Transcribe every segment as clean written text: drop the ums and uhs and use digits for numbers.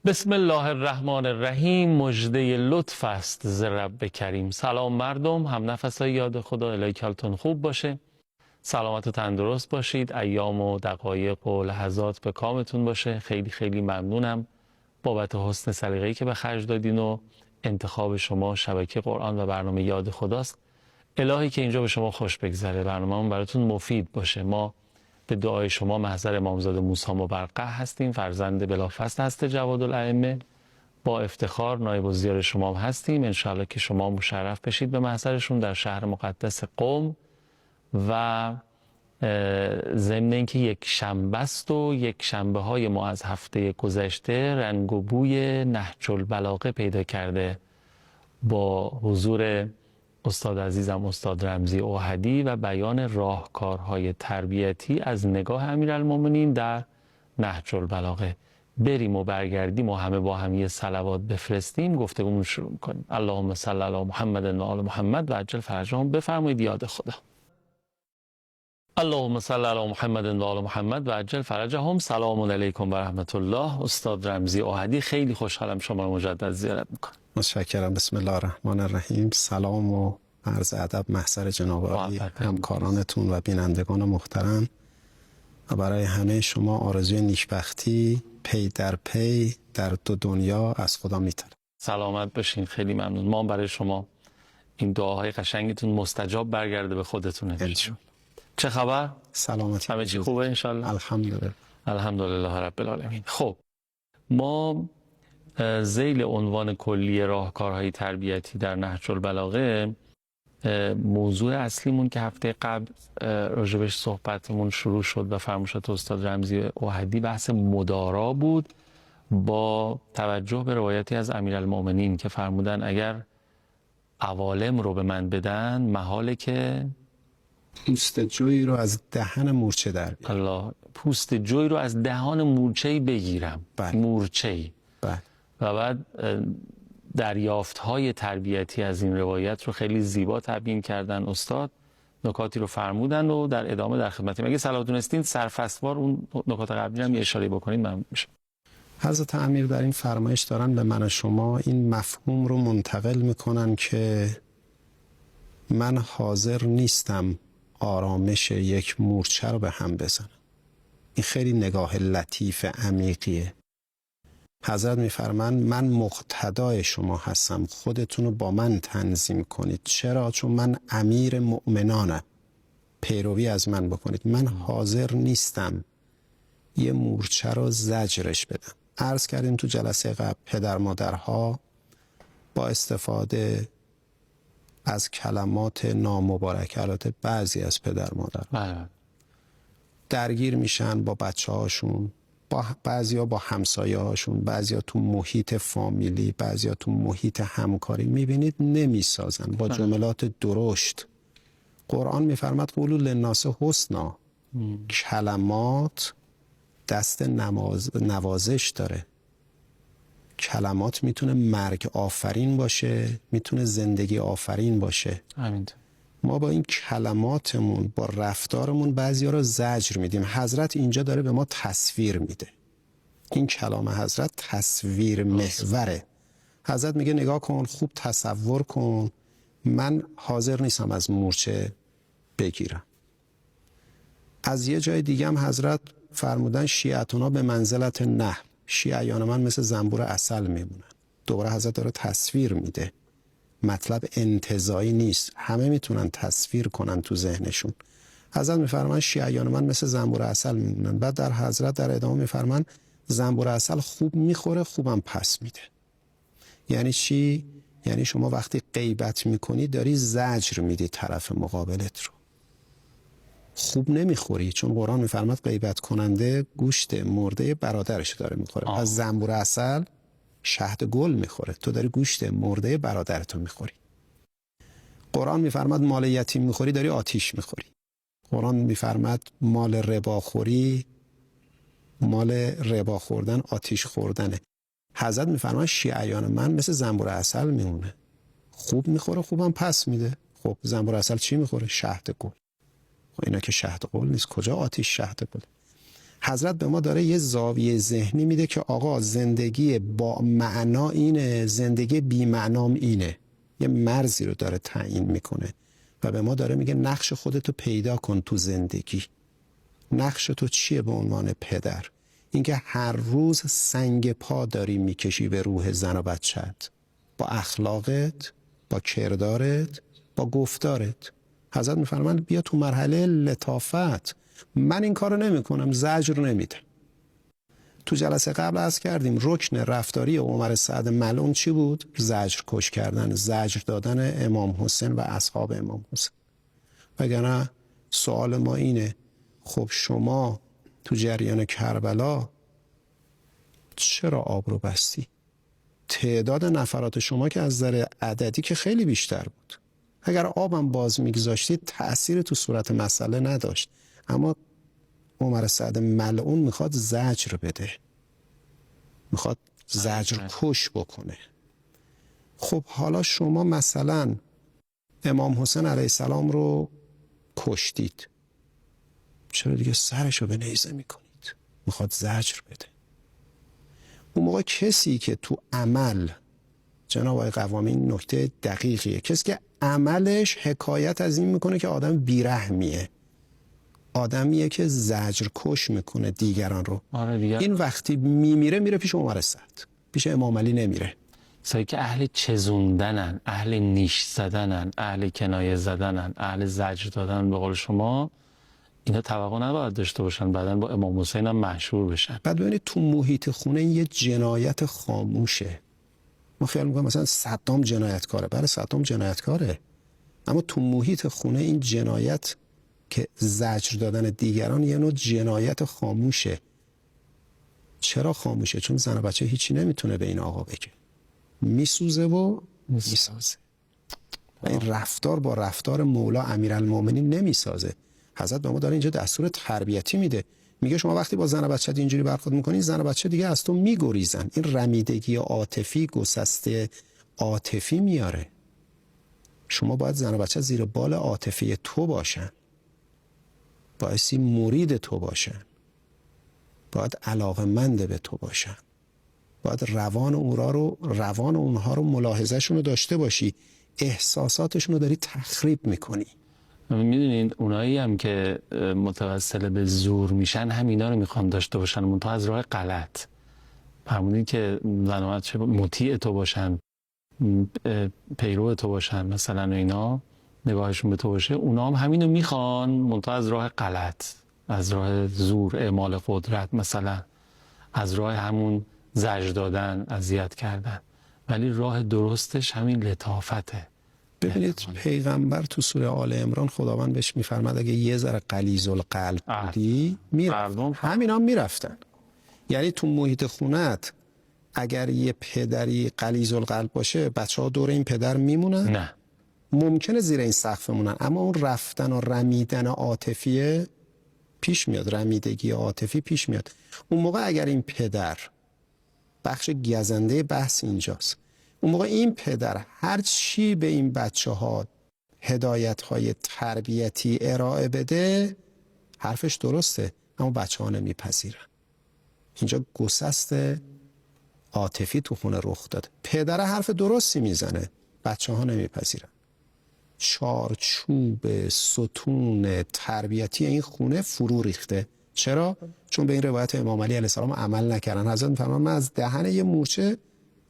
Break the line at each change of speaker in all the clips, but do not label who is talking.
بسم الله الرحمن الرحیم. مژده لطف است ز رب کریم. سلام مردم، هم نفسای یاد خدا، الهی کلتون خوب باشه، سلامت و تندرست باشید، ایام و دقایق و لحظات به کامتون باشه. خیلی خیلی ممنونم بابت حسن سلیقه‌ای که به خرج دادین و انتخاب شما شبکه قرآن و برنامه یاد خداست. الهی که اینجا به شما خوش بگذره، برنامه‌مون براتون مفید باشه. ما به دعای شما محضر امامزاده موسی مبرقه هستیم، فرزند بلافاصله هست جواد الائمه. با افتخار نایب الزیار شما هستیم. انشاءالله که شما مشرف بشید به محضرشون در شهر مقدس قم. و ضمن اینکه یک شنبه است و یک شنبه های ما از هفته گذشته رنگ و بوی نهج البلاغه پیدا کرده با حضور استاد عزیزم استاد رمزی اوحدی و بیان راهکارهای تربیتی از نگاه امیرالمومنین در نهج البلاغه. بریم و برگردیم و همه با هم یه صلوات بفرستیم، گفتگومون شروع می‌کنیم. اللهم صل علی محمد و آل محمد و عجل فرجهم. بفرمایید یاد خدا. اللهم صل علی محمد و آل محمد و عجل فرجهم. سلام علیکم و رحمت الله. استاد رمزی اوحدی، خیلی خوشحالم شما رو مجدد زیارت می‌کنم.
متشکرم. بسم الله الرحمن الرحیم. سلام و عرض ادب محضر جناب عالی، همکارانتون و بینندگان محترم و برای همه شما آرزوی نیکبختی پی در پی در دو دنیا از خدا می‌طلبم.
سلامت باشین، خیلی ممنون. ما برای شما این دعاهای قشنگتون مستجاب برگرده به خودتونه. چه خبر؟
سلامتی.
همه چی خوبه انشالله؟
الحمدلله.
الحمدلله رب العالمین. خب ما ذیل عنوان کلی راهکارهای تربیتی در نهج البلاغه، موضوع اصلیمون که هفته قبل راجبش صحبتمون شروع شد و فرمایشات استاد رمزی اوحدی بحث مدارا بود، با توجه به روایتی از امیرالمومنین که فرمودن اگر عوالم رو به من بدن محاله که
پوست جوی رو از دهن مورچه در بیارم.
الله، پوست جوی رو از دهان مورچه‌ای بگیرم.
بله.
مورچه‌ای.
بله.
و بعد دریافت‌های تربیتی از این روایت رو خیلی زیبا تبیین کردن استاد، نکاتی رو فرمودن و در ادامه در خدمتیم. اگه صلاح دونستین سرفصلوار اون نکات قبلی هم یه اشاره بکنید ممنون میشه.
حضرت امیر در این فرمایش دارن به من و شما این مفهوم رو منتقل میکنن که من حاضر نیستم آرامش یک مورچه رو به هم بزنم. این خیلی نگاه لطیف عمیقیه. حضرت میفرمان من مقتدای شما هستم، خودتون رو با من تنظیم کنید. چرا؟ چون من امیر مؤمنانم، پیروی از من بکنید. من حاضر نیستم یه مورچه رو زجرش بدم. عرض کردیم تو جلسه قبل پدر مادرها با استفاده از کلمات نامبارک، البته بعضی از پدر مادر درگیر میشن با بچه هاشون، بعضیا با همسایه هاشون، بعضیا تو محیط فامیلی، بعضیا تو محیط همکاری. میبینید نمیسازن با جملات درشت. قرآن میفرماد قولوا للناس حسنا. کلمات دست نوازش داره. کلمات میتونه مرگ آفرین باشه، میتونه زندگی آفرین باشه.
همین.
ما با این کلماتمون، با رفتارمون بعضیا رو زجر میدیم. حضرت اینجا داره به ما تصویر میده. این کلام حضرت تصویر محوره. حضرت میگه نگاه کن، خوب تصور کن، من حاضر نیستم از مورچه بگیرم. از یه جای دیگه هم حضرت فرمودن شیعتونا به منزلت نه، شیعیان من مثل زنبور عسل میمونن. دوباره حضرت داره تصویر میده. مطلب انتزاعی نیست، همه میتونن تصویر کنن تو ذهنشون. حضرت میفرمان شیعیان من مثل زنبور عسل میمونن. بعد در حضرت در ادامه میفرمان زنبور عسل خوب میخوره، خوبم پس میده. یعنی چی؟ یعنی شما وقتی غیبت میکنی داری زجر میدی طرف مقابلت رو. خوب نمیخوری، چون قرآن میفرماد غیبت کننده گوشت مرده برادرش داره میخوره. از زنبور عسل شهد گل میخوره، تو داری گوشت مرده برادرتو میخوری. قرآن میفرماد مال یتیم میخوری، داری آتیش میخوری. قرآن میفرماد مال ربا خوری، مال ربا خوردن آتیش خوردنه. حضرت میفرماد شیعیان من مثل زنبور عسل میمونه، خوب میخوره خوبم پس میده. خب زنبور عسل چی میخوره؟ شهد گل. خب اینا که شهد گل نیست، کجا آتیش شهد گل؟ حضرت به ما داره یه زاویه ذهنی میده که آقا زندگی با معنا اینه، زندگی بی معنام اینه. یه مرزی رو داره تعیین میکنه و به ما داره میگه نقش خودتو پیدا کن تو زندگی. نقش تو چیه به عنوان پدر؟ اینکه هر روز سنگ پا داری میکشی به روح زن و بچت، با اخلاقت، با کردارت، با گفتارت. حضرت میفرمان بیا تو مرحله لطافت. من این کارو نمیکنم، زجر نمیدم. تو جلسه قبل عرض کردیم رکن رفتاری عمر سعد ملعون چی بود؟ زجر کش کردن، زجر دادن امام حسین و اصحاب امام حسین. وگرنه سوال ما اینه، خب شما تو جریان کربلا چرا آب رو بستی؟ تعداد نفرات شما که از نظر عددی که خیلی بیشتر بود. اگر آبم باز میگذاشتید تأثیر تو صورت مسئله نداشت. اما عمر سعد ملعون میخواد زجر بده، میخواد زجر کش بکنه. خب حالا شما مثلا امام حسین علیه السلام رو کشتید، چرا دیگه سرشو به نیزه میکنید؟ میخواد زجر بده. اون موقع کسی که تو عمل، جناب آقای قوامی این نکته دقیقیه، کسی که عملش حکایت از این میکنه که آدم بیرحمیه، آدمیه که زجر کش میکنه دیگران رو. این وقتی میمیره میره پیش عمر سعد، پیش امام علی نمیره.
کسایی که اهل چزوندنن، اهل نیش زدنن، اهل کنایه زدنن، اهل زجر دادن، به قول شما اینا توقع نباید داشته باشن بعدن با امام حسین هم مشهور بشن.
بعد ببینید تو محیط خونه این یه جنایت خاموشه. ما خیال میکنم مثلا صدام جنایتکاره. بله صدام جنایتکاره، اما تو محیط خونه این جنایت که زجر دادن دیگران یه نوع جنایت خاموشه. چرا خاموشه؟ چون زن و بچه هیچی نمیتونه به این آقا بگه، میسوزه و میسازه. و این رفتار با رفتار مولا امیرالمومنین نمیسازه. حضرت به ما داره اینجا دستور تربیتی میده، میگه شما وقتی با زن و بچه اینجوری برخورد میکنی، زن و بچه دیگه از تو میگریزن. این رمیدگی عاطفی، گسسته عاطفی میاره. شما باید زن و بچه زیر بال عاطفی تو باشن، بایستی مرید تو باشن، باید علاقمند به تو باشن، باید روان اونها رو ملاحظه‌شون رو داشته باشی. احساساتشون رو داری تخریب میکنی.
میدونید اونایی هم که متوسل به زور میشن همینا رو میخوان داشته باشن، منتها از راه غلط. فرمودین که زن و بچه مطیع تو باشن، پیرو تو باشن مثلا، و اینا نگاهشون به تو باشه، اونا هم همینو میخوان، منتها از راه غلط، از راه زور، اعمال قدرت، مثلا از راه همون زجر دادن، اذیت کردن. ولی راه درستش همین لطافته.
ببینید پیغمبر تو سوره آل عمران خداوند بهش میفرماد اگه یه ذره غلیظ القلب بودی همینا میرفتن. یعنی تو محیط خونت اگر یه پدری غلیظ القلب باشه، بچه‌ها دور این پدر میمونن؟
نه،
ممکنه زیر این سقف مونن، اما اون رفتن و رمیدن عاطفی پیش میاد، رمیدگی عاطفی پیش میاد. اون موقع اگر این پدر، بخش گزنده بحث اینجاست، اون موقع این پدر هر چی به این بچه‌ها هدایت‌های تربیتی ارائه بده حرفش درسته، اما بچه‌ها نمیپذیرن. اینجا گسست عاطفی تو خونه رخ داده. پدر حرف درستی میزنه، بچه‌ها نمیپذیرن. چارچوب ستون تربیتی این خونه فرو ریخته. چرا؟ چون به این روایت امام علی علیه السلام عمل نکردن. حضرت میفرمان من از دهن یه مورچه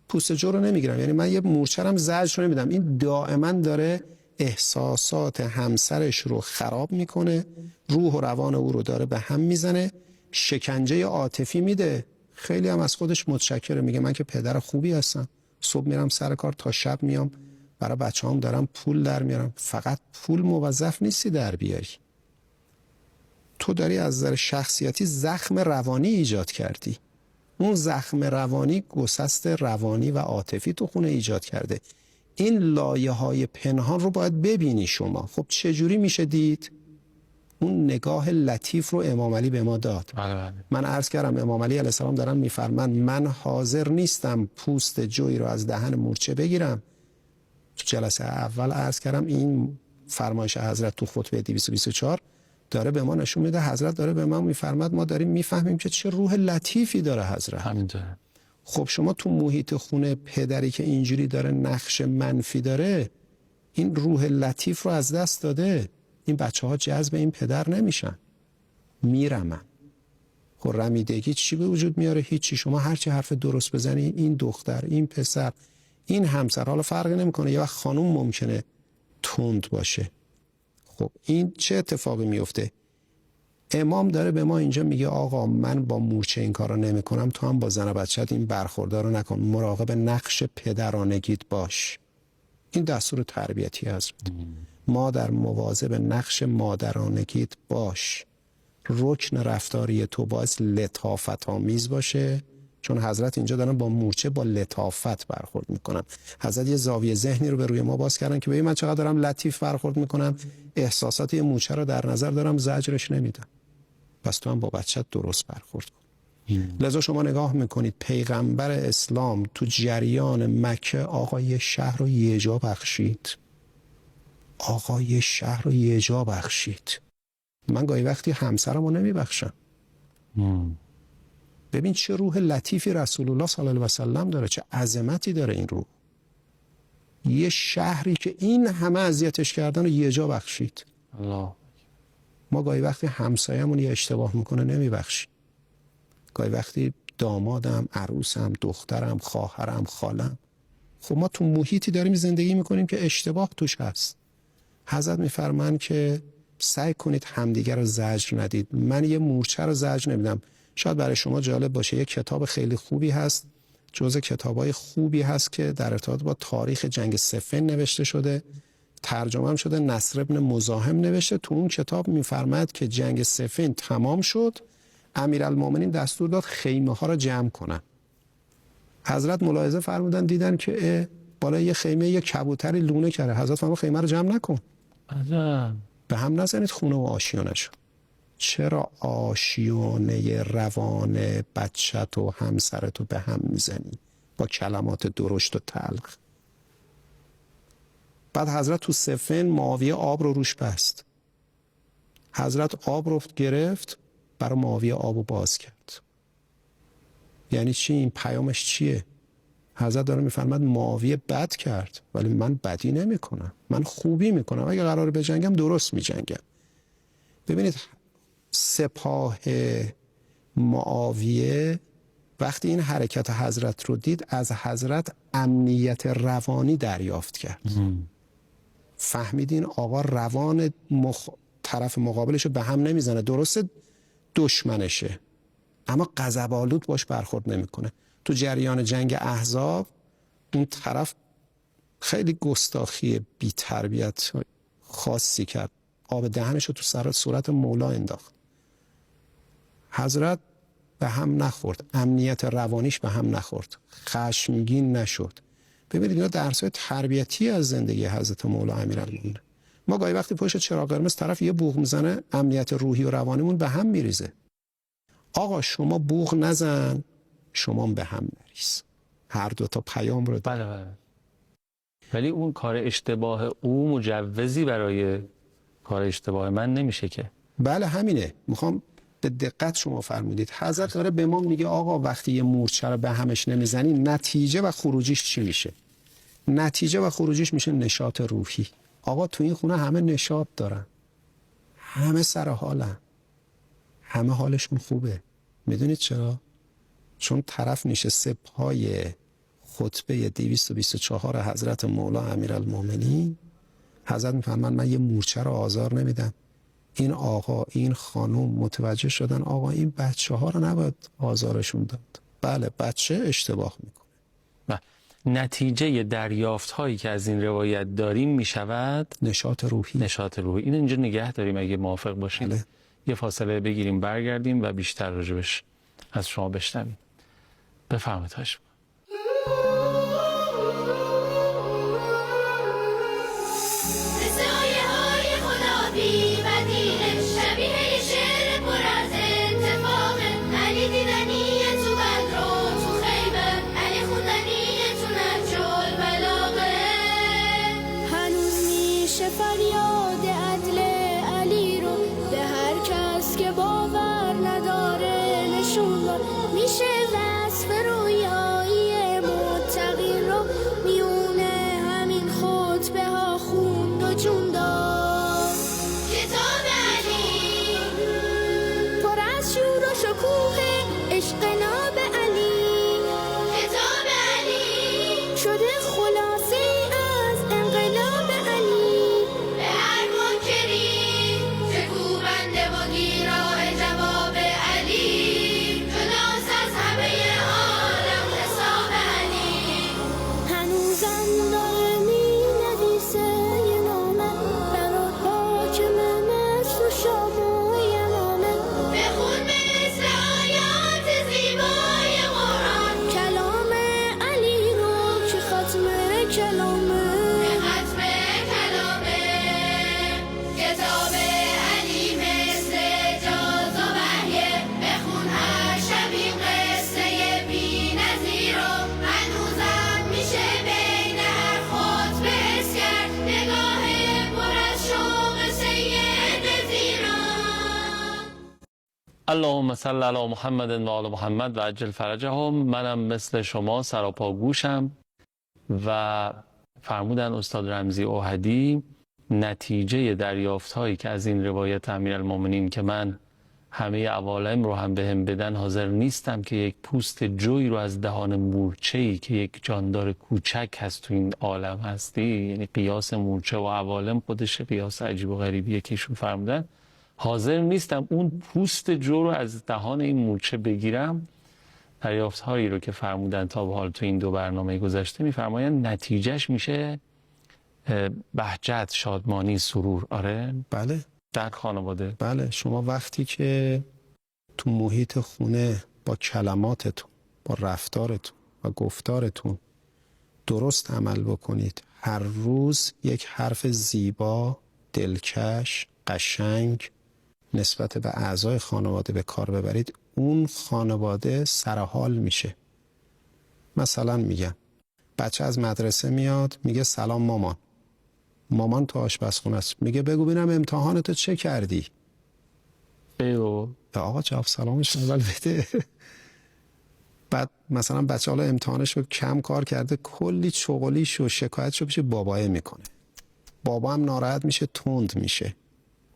پوست جو رو نمیگیرم، یعنی من یه مورچه هم زجر رو نمیدم. این دائما داره احساسات همسرش رو خراب میکنه، روح و روان او رو داره به هم میزنه، شکنجه عاطفی میده. خیلی هم از خودش متشکره، میگه من که پدر خوبی هستم، صبح میرم سر کار تا شب میام، برای بچه‌هام دارم پول در میارم. فقط پول موظف نیستی در بیاری، تو داری از نظر شخصیتی زخم روانی ایجاد کردی. اون زخم روانی گسست روانی و عاطفی تو خونه ایجاد کرده. این لایه‌های پنهان رو باید ببینی شما. خب چجوری میشه دید؟ اون نگاه لطیف رو امام علی به ما داد. من عرض کردم امام علی علیه السلام دارن میفرمند من حاضر نیستم پوست جوی رو از دهن مورچه بگیرم. تو جلسه اول عرض کردم این فرمایش حضرت تو خطبه 224 داره به ما نشون میده. حضرت داره به ما میفرماد، ما داریم میفهمیم که چه روح لطیفی داره حضرت.
همینطوره.
خب شما تو محیط خونه پدری که اینجوری داره نقش منفی داره، این روح لطیف رو از دست داده. این بچه ها جذب این پدر نمیشن، میرمن. خب رمیدگی چی به وجود میاره؟ هیچی. شما هرچی حرف درست بزنی، این دختر، این پسر، این همسر، حالا فرقی نمیکنه، یه وقت خانوم ممکنه تند باشه. خب این چه اتفاقی میفته؟ امام داره به ما اینجا میگه آقا من با مورچه این کارا نمیکنم، تو هم با زن و بچت این برخوردارو نکن، مراقب نقش پدرانگیت باش. این دستور تربیتی هست. مادر مواظب نقش مادرانگیت باش. رکن رفتاری تو باعث لطافت آمیز باشه، چون حضرت اینجا دارن با مورچه با لطافت برخورد میکنن. حضرت یه زاویه ذهنی رو به روی ما باز کردن که ببین من چقدر دارم لطیف برخورد میکنم، احساسات یه مورچه رو در نظر دارم، زجرش نمیدم. پس تو هم با بچت درست برخورد کن. لذا شما نگاه میکنید پیغمبر اسلام تو جریان مکه آقا یه شهر رو یه جا بخشید. آقا یه شهر رو یه جا بخشید. من گاهی وقتی همسرمو نمیبخشم. ببین چه روح لطیفی رسول الله صلی الله علیه و سلم داره، چه عظمتی داره این روح. یه شهری که این همه اذیتش کردن رو یه جا بخشید.
الله.
ما گاهی وقتی همسایه‌مون یه اشتباه میکنه نمیبخشیم. گاهی وقتی دامادم، عروسم، دخترم، خواهرم، خالم، خب ما تو محیطی داریم زندگی میکنیم که اشتباه توش هست. حضرت میفرمان که سعی کنید همدیگر رو زجر ندید. من یه مورچه رو زجر نمیدم. شاید برای شما جالب باشه، یه کتاب خیلی خوبی هست، جزء کتابای خوبی هست که در ارتباط با تاریخ جنگ صفین نوشته شده، ترجمه هم شده، نصر ابن مزاحم نوشته. تو اون کتاب میفرماید که جنگ صفین تمام شد، امیرالمومنین دستور داد خیمه ها رو جمع کنن. حضرت ملاحظه فرمودن، دیدن که بالای یه خیمه یه کبوتری لونه کرده. حضرت فرمود خیمه رو جمع نکن. به هم نزنید خونه و آشیانشو. چرا آشیانه روان بچت و همسرتو به هم میزنی با کلمات درشت و تلخ؟ بعد حضرت تو صفین معاویه آب رو روش بست. حضرت آب رو گرفت، برای معاویه آب رو باز کرد. یعنی چی؟ این پیامش چیه؟ حضرت داره میفرماد معاویه بد کرد ولی من بدی نمی کنم، من خوبی میکنم. اگه قراره بجنگم درست میجنگم. ببینید سپاه معاویه وقتی این حرکت حضرت رو دید، از حضرت امنیت روانی دریافت کرد. فهمیدین آقا روان طرف مقابلش رو به هم نمیزنه، درسته دشمنشه اما غضب‌آلود باش برخورد نمیکنه. تو جریان جنگ احزاب اون طرف خیلی گستاخی بی تربیت خاصی کرد، آب دهنش رو تو صورت مولا انداخت. حضرت به هم نخورد، امنیت روانیش به هم نخورد، خشمگین نشد. ببینید اینا درس‌های تربیتی از زندگی حضرت مولا امیرالمومنین. ما گاهی وقتی پشت چراغ قرمز طرف یه بوق میزنه، امنیت روحی و روانیمون به هم میریزه. آقا شما بوق نزن، شما به هم نریز. هر دو تا پیام رو
بله بله. ولی اون کار اشتباه او مجوزی برای کار اشتباه من نمیشه که.
بله همینه. میخوام به دقت شما فرمودید. حضرت داره به ما میگه آقا وقتی یه مورچه رو به همش نمیزنی، نتیجه و خروجیش چی میشه؟ نتیجه و خروجیش میشه نشاط روحی. آقا تو این خونه همه نشاط دارن، همه سر حالن، همه حالشون خوبه. میدونید چرا؟ چون طرف نشسته پای خطبه 224 حضرت مولا امیرالمومنین. حضرت میفرمان من یه مورچه رو آزار نمیدم. این آقا این خانم متوجه شدن آقا این بچه ها رو نباید آزارشون داد. بله بچه اشتباه میکنه.
نتیجه دریافت هایی که از این روایت داریم میشود
نشاط روحی.
نشاط روحی. این اینجا نگه داریم اگه موافق باشید.
بله.
یه فاصله بگیریم برگردیم و بیشتر راجبش از شما بشنویم. بفرمایید هاشم.
فریاد عدل علی رو به هر
اللهم صل علی محمد و آل محمد و عجل فرجهم. منم مثل شما سراپا گوشم و فرمودن استاد رمزی اوحدی نتیجه دریافت هایی که از این روایت امیرالمومنین که من همه عوالم رو هم بهم بدن حاضر نیستم که یک پوست جوی رو از دهان مورچه‌ای که یک جاندار کوچک هست تو این عالم هستی، یعنی قیاس مورچه و عوالم خودش قیاس عجیب و غریبیه که ایشون فرمودن، حاضر نیستم اون پوست جو رو از دهان این مورچه بگیرم. دریافت هایی رو که فرمودن تا به حال تو این دو برنامه گذشته میفرمایند نتیجهش میشه بهجت، شادمانی، سرور. آره
بله
در خانواده.
بله، شما وقتی که تو محیط خونه با کلماتتون، با رفتارتون و گفتارتون درست عمل بکنید، هر روز یک حرف زیبا، دلکش، قشنگ نسبت به اعضای خانواده به کار ببرید، اون خانواده سرحال میشه. مثلا میگم بچه از مدرسه میاد میگه سلام مامان. مامان تو آشپزخونه است، میگه بگو ببینم امتحانتو چه کردی؟
ایو
آقا جواب سلامش اول بده. بعد مثلا بچه حالا امتحانش رو کم کار کرده، کلی چغلیش و شکایتشو پیش باباه میکنه، بابا هم ناراحت میشه، تند میشه.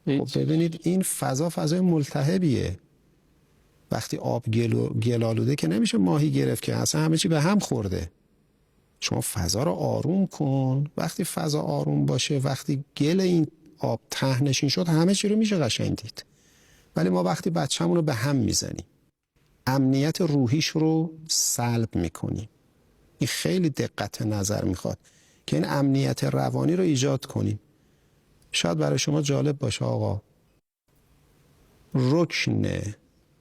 خب ببینید این فضای ملتهبیه. وقتی آب گل آلوده که نمیشه ماهی گرفت که، اصلا همه چی به هم خورده. شما فضا رو آروم کن. وقتی فضا آروم باشه، وقتی گل این آب ته نشین شد، همه چی رو میشه قشنگ دید. ولی ما وقتی بچه‌مون رو به هم میزنیم، امنیت روحیش رو سلب میکنیم. این خیلی دقت نظر میخواد که این امنیت روانی رو ایجاد کنیم. شاید برای شما جالب باشه آقا، رکن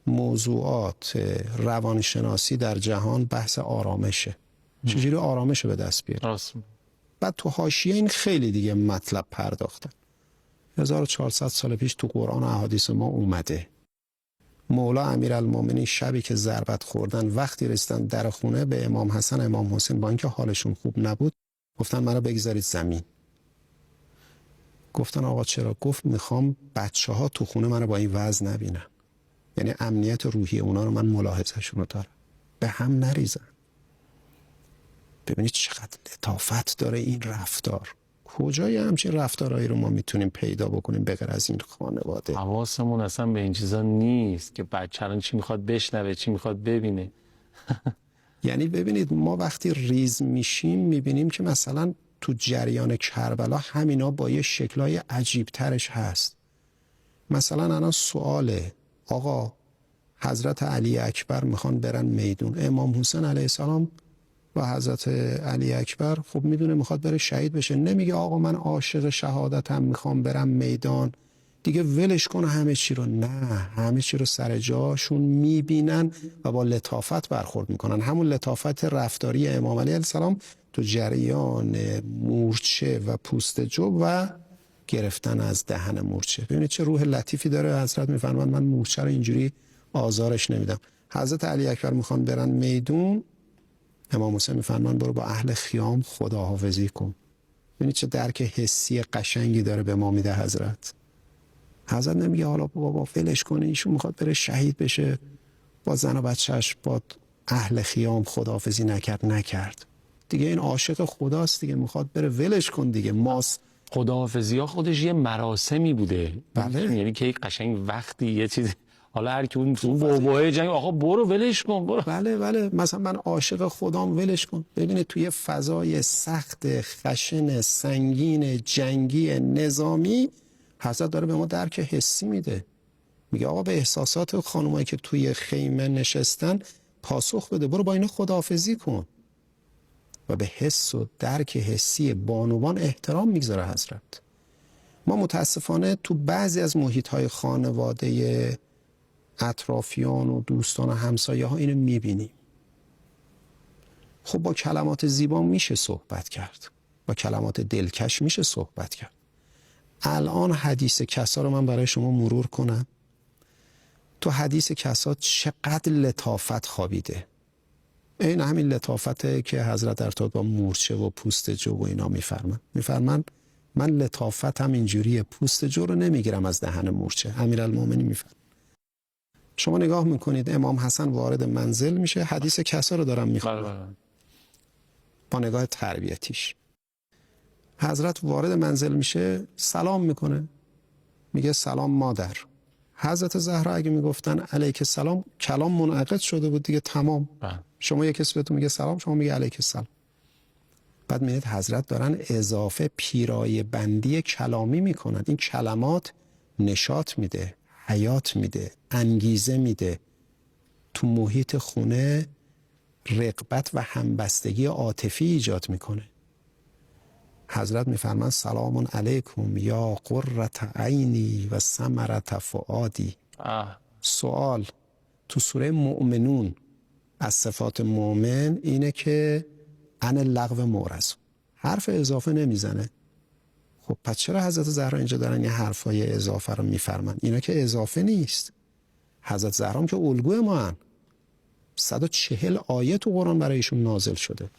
موضوعات روانشناسی در جهان بحث آرامشه. چجوری آرامش رو به دست بیاریم. بعد تو حاشیه این خیلی دیگه مطلب پرداختن. 1400 سال پیش تو قرآن و احادیث ما اومده. مولا امیرالمومنین شبی که ضربت خوردن، وقتی رسیدن در خونه به امام حسن امام حسین، با اینکه حالشون خوب نبود، گفتن منو بگذارید زمین. گفتن آقا چرا؟ گفت میخوام بچه‌ها تو خونه منو با این وضع نبینن. یعنی امنیت روحی اونا رو من ملاحظه‌شون رو دارم، به هم نریزن. ببینید چقدر لطافت داره این رفتار. کجای همچین رفتارهایی رو ما میتونیم پیدا بکنیم به غیر از این خانواده؟
حواسمون اصلا به این چیزا نیست که بچه الان چی میخواد بشنوه، چی میخواد ببینه.
یعنی ببینید ما وقتی ریز میشیم میبینیم که مثلا تو جریان کربلا همینا با یه شکلای عجیب ترش هست. مثلا الان سواله آقا حضرت علی اکبر میخوان برن میدون، امام حسین علیه السلام و حضرت علی اکبر خب میدونه میخواد بره شهید بشه، نمیگه آقا من عاشق شهادتم میخوام برم میدان دیگه ولش کن همه چی رو. نه، همه چی رو سر جاشون میبینن و با لطافت برخورد میکنن. همون لطافت رفتاری امام علی علیه السلام تو جریان مورچه و پوست جو و گرفتن از دهن مورچه. ببینید چه روح لطیفی داره. حضرت میفرمان من مورچه رو اینجوری آزارش نمیدم. حضرت علی اکبر میخوان برن میدون، امام حسین میفرمان برو با اهل خیام خداحافظی کن. ببینید چه درک حسی قشنگی داره به ما میده حضرت. حضرت نمیگه حالا بابا ولش کنه ایشون میخواد بره شهید بشه، با زن و بچهش با اهل خیام خداحافظی نکرد دیگه این عاشق خداست دیگه، میخواد بره ولش کن دیگه. ماست
خداحافظی ها خودش یه مراسمی بوده.
بله.
یعنی که قشنگ وقتی یه چیز حالا هر کی اون بابای جنگ آقا برو ولش کن برو.
بله مثلا من عاشق خدام ولش کن. ببینید توی فضای سخت، خشن، سنگین، جنگی، نظامی، حضرت داره به ما درک حسی میده. میگه آقا به احساسات خانمایی که توی خیمه نشستن پاسخ بده، برو با اینا خداحافظی کن. و به حس و درک حسی بانوان احترام میگذاره حضرت. ما متاسفانه تو بعضی از محیط‌های خانواده اطرافیان و دوستان و همسایه ها اینو میبینیم. خب با کلمات زیبا میشه صحبت کرد، با کلمات دلکش میشه صحبت کرد. الان حدیث کسا رو من برای شما مرور کنم. تو حدیث کسا چقدر لطافت خوابیده. این همین لطافته که حضرت ارتباط با مورچه و پوست جو و اینا میفرمان من لطافتم اینجوریه، پوست جو رو نمیگیرم از دهن مورچه. امیرالمومنین میفرمان شما نگاه میکنید امام حسن وارد منزل میشه، حدیث کسا رو دارم میخونم با نگاه تربیتیش. حضرت وارد منزل میشه، سلام میکنه، میگه سلام مادر. حضرت زهرا اگه میگفتن علیک السلام، کلام منعقد شده بود دیگه، تمام. شما یک کسی بهتون میگه سلام، شما میگه علیک السلام. بعد میبینید حضرت دارن اضافه پیرایه بندی کلامی میکنن. این کلمات نشاط میده، حیات میده، انگیزه میده، تو محیط خونه رغبت و همبستگی عاطفی ایجاد میکنه. حضرت میفرمان سلام علیکم یا قرة عینی و ثمرة فؤادی. سوال تو سوره مؤمنون از صفات مؤمن اینه که عن اللغو معرض، حرف اضافه نمیزنه. خب پس چرا حضرت زهرا اینجا دارن یه حرفای اضافه رو میفرمن؟ اینا که اضافه نیست. حضرت زهرا هم که الگوی ما هن. 140 آیه تو قرآن برایشون نازل شده.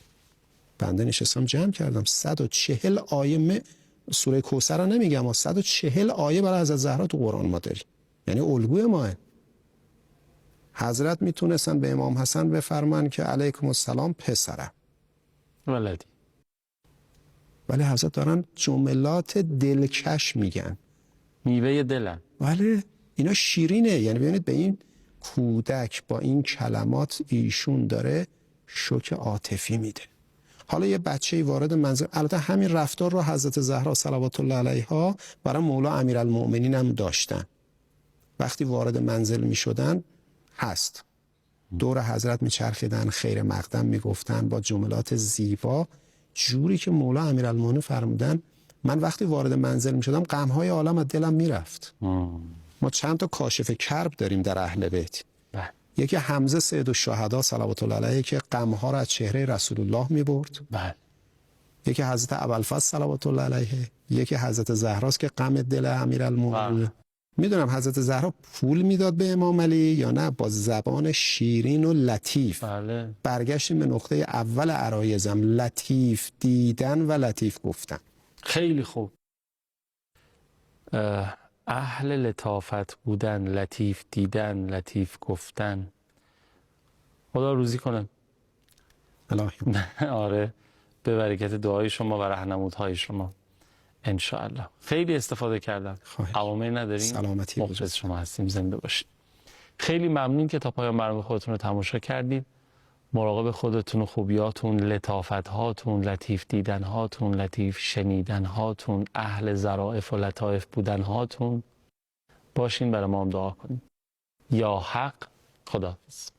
بنده نشستم جمع کردم 140 آیه سوره کوثر رو نمیگم، اما 140 آیه برای حضرت زهرا تو قرآن ما داریم. یعنی الگوی ماه. حضرت میتونستن به امام حسن بفرمان که علیکم السلام پسرم
ولدی،
ولی حضرت دارن جملات دلکش میگن،
میوه دلن.
ولی اینا شیرینه. یعنی ببینید به این کودک با این کلمات ایشون داره شوک عاطفی میده. حالا یه بچه‌ای وارد منزل، البته همین رفتار رو حضرت زهرا صلوات الله علیها برای مولا امیرالمؤمنین هم داشتن. وقتی وارد منزل میشدن هست دور حضرت میچرخیدن، خیر مقدم میگفتن با جملات زیبا، جوری که مولا امیرالمؤمنین فرمودن من وقتی وارد منزل میشدم غم‌های عالم از دلم میرفت. ما چند تا کاشف کرب داریم در اهل بیت. یکی حمزه سید الشهدا صلوات الله علیه که غم‌ها را از چهره رسول الله میبرد. یکی حضرت ابوالفضل صلوات الله علیه، یکی حضرت زهراست که غم دل امیرالمؤمنین. میدونم حضرت زهرا پول میداد به امام علی یا نه، با زبان شیرین و لطیف. برگشتیم به نقطه اول عرایزم، لطیف دیدن و لطیف گفتن.
خیلی خوب. اهل لطافت بودن، لطیف دیدن، لطیف گفتن. خدا روزی کنه. آره، به برکت دعای شما و راهنمودهای شما انشاءالله. خیلی استفاده کردم. عوامل نداریم.
سلامتی.
مخلص شما هستیم. زنده باشید. خیلی ممنون که تا پایان برنامه خودتون رو تماشا کردید. مراقب خودتون و خوبیاتون، لطافت هاتون، لطیف دیدن هاتون، لطیف شنیدن هاتون، اهل ظرافت و لطایف بودن هاتون باشین. برای ما هم دعا کنید. یا حق. خداحافظ.